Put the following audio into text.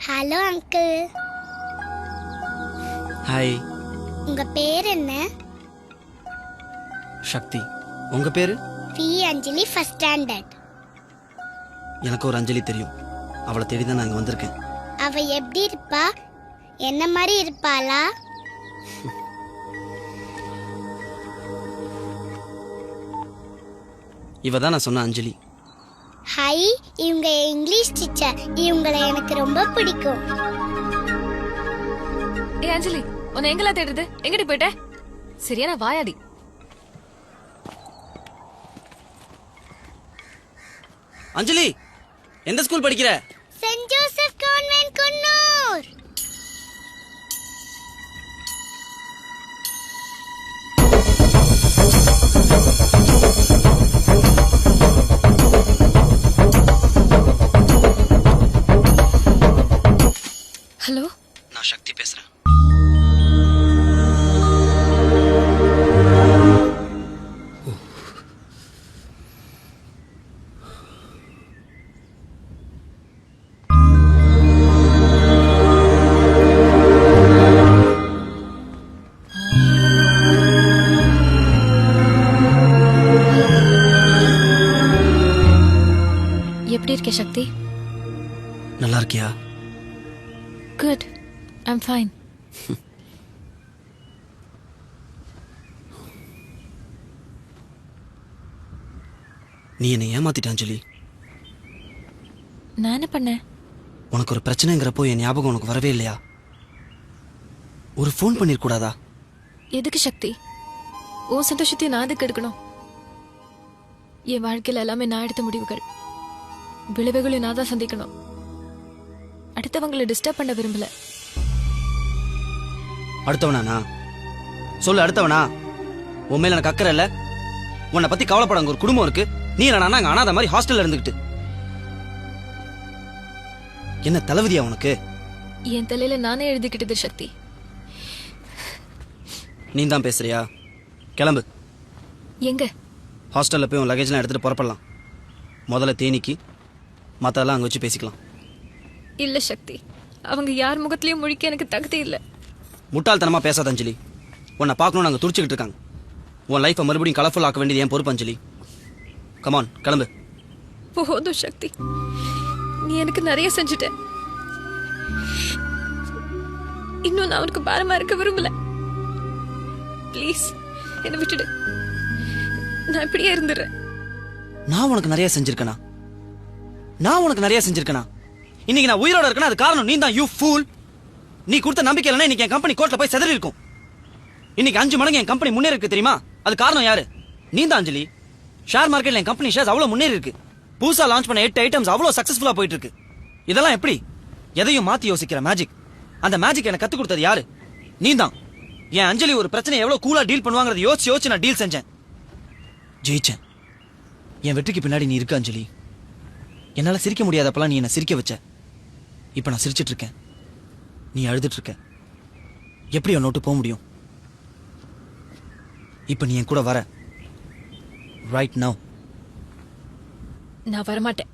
Hello uncle. Hi. உங்க பேர் என்ன? சக்தி. உங்க பேரு? V Anjali, first standard. எனக்கு ஒரு அஞ்சலி தெரியும். அவளை தேடி தான் நான் இங்க வந்திருக்கேன். அவ எப்படி இருப்பா? என்ன மாதிரி இருப்பாளா? இவ தான் நான் சொன்ன அஞ்சலி. ஹை, இவங்க இங்கிலீஷ் டீச்சர். இவங்களை எனக்கு ரொம்ப பிடிக்கும். ஏ அஞ்சலி, உன்னை எங்கெல்லாம் தேடுறது? எங்கடி போயிட்ட? சரியான வாயாடி. அஞ்சலி, எந்த ஸ்கூல் படிக்கிற? Saint Joseph convent Coonoor. Hello, நான் சக்தி பேசுறேன். எப்படி இருக்க சக்தி? நல்லா இருக்கியா? Good, I'm fine. நீ என்னை ஏமாத்திட்ட அஞ்சலி. நான் என்ன பண்ணேன்? உனக்கு ஒரு பிரச்சனைங்கிறப்போ என் ஞாபகம் உனக்கு வரவே இல்லையா? ஒரு ஃபோன் பண்ணிருக்கூடாதா? எதுக்கு சக்தி? உன் சந்தோஷத்தையும் நான் எதுக்கு எடுக்கணும்? என் வாழ்க்கையில் எல்லாமே நான் எடுத்த முடிவுகள். விளைவுகளையும் நான் தான் சந்திக்கணும். அடுத்தவங்களை டிஸ்டர்ப் பண்ண விரும்பல. அடுத்தவனா? சொல்லு, அடுத்தவனா? உன் மேல எனக்கு அக்கறை இல்ல? உன்னை பத்தி கவலைப்பட அங்க ஒரு குடும்பம் இருக்கு. நீ என்ன அங்க அனாத மாதிரி ஹாஸ்டல்ல இருந்துகிட்டு என்ன தலைவிதியா உனக்கு? என் தலையில நானே எழுதிக்கிட்டது சக்தி. நீ தான் பேசுறியா? கிளம்பு. எங்க? ஹாஸ்டல்ல போய் உன் லக்கேஜ்லாம் எடுத்துட்டு புறப்படலாம். முதல்ல தேனிக்கு, மற்றெல்லாம் அங்கே வச்சு பேசிக்கலாம். இல்ல சக்தி, அவங்க யார் முகத்திலயும் முழிக்க எனக்கு தகுதி இல்ல. முட்டாள்தனமா பேசாத அஞ்சலி. உன்னை பார்க்கணும்னு அங்கே துடிச்சுக்கிட்டு இருக்காங்க. உன் லைஃப்பை மறுபடியும் கலர்ஃபுல் ஆக்க வேண்டியது என் பொறுப்பு அஞ்சலி. கமான், கிளம்பு. போதும் சக்தி, நீ எனக்கு நிறைய செஞ்சுட்ட. இன்னும் நான் அவனுக்கு பாரமா இருக்க விரும்பல. ப்ளீஸ் என்னை விட்டுடு. நான் இப்படியே இருந்துடுறேன். நான் உனக்கு நிறைய செஞ்சிருக்கேனா? இன்னைக்கு நான் உயிரோட இருக்கேன்னா அது காரணம் நீ தான். You pool. நீ கொடுத்த நம்பிக்கை இல்லைன்னா இன்னைக்கு என் கம்பெனி கோர்ட்ல போய் செதறி இருக்கும். இன்னைக்கு 5 மடங்கு என் கம்பெனி முன்னேறி இருக்கு தெரியுமா? அது காரணம் யாரு? நீ தான் அஞ்சலி. ஷேர் மார்க்கெட்ல என் கம்பெனி ஷேர்ஸ் அவ்வளவு முன்னேறி இருக்கு. புதுசா லான்ச் பண்ண 8 ஐட்டம்ஸ் அவ்வளவு சக்சஸ்ஃபுல்லா போயிட்டு இருக்கு. இதெல்லாம் எப்படி? எதையும் மாத்தி யோசிக்கிற மேஜிக். அந்த மேஜிக் எனக்கு கத்து கொடுத்தது யாரு? நீ தான். என் அஞ்சலி ஒரு பிரச்சனை எவ்வளவு கூலா டீல் பண்ணுவாங்கறத யோசிச்சு நான் டீல் செஞ்சேன். ஜெயிச்சேன். என் வெற்றிக்கு பின்னாடி நீ இருக்க அஞ்சலி. என்னால சிரிக்க முடியாதப்பெல்லாம் நீ என்ன சிரிக்க வச்ச. இப்ப நான் சிரிச்சிட்டு இருக்கேன், நீ அழுதுட்டு இருக்க. எப்படி உன்னை விட்டு போக முடியும்? இப்ப நீ என் கூட வர. Right now. நான் வரமாட்டேன்.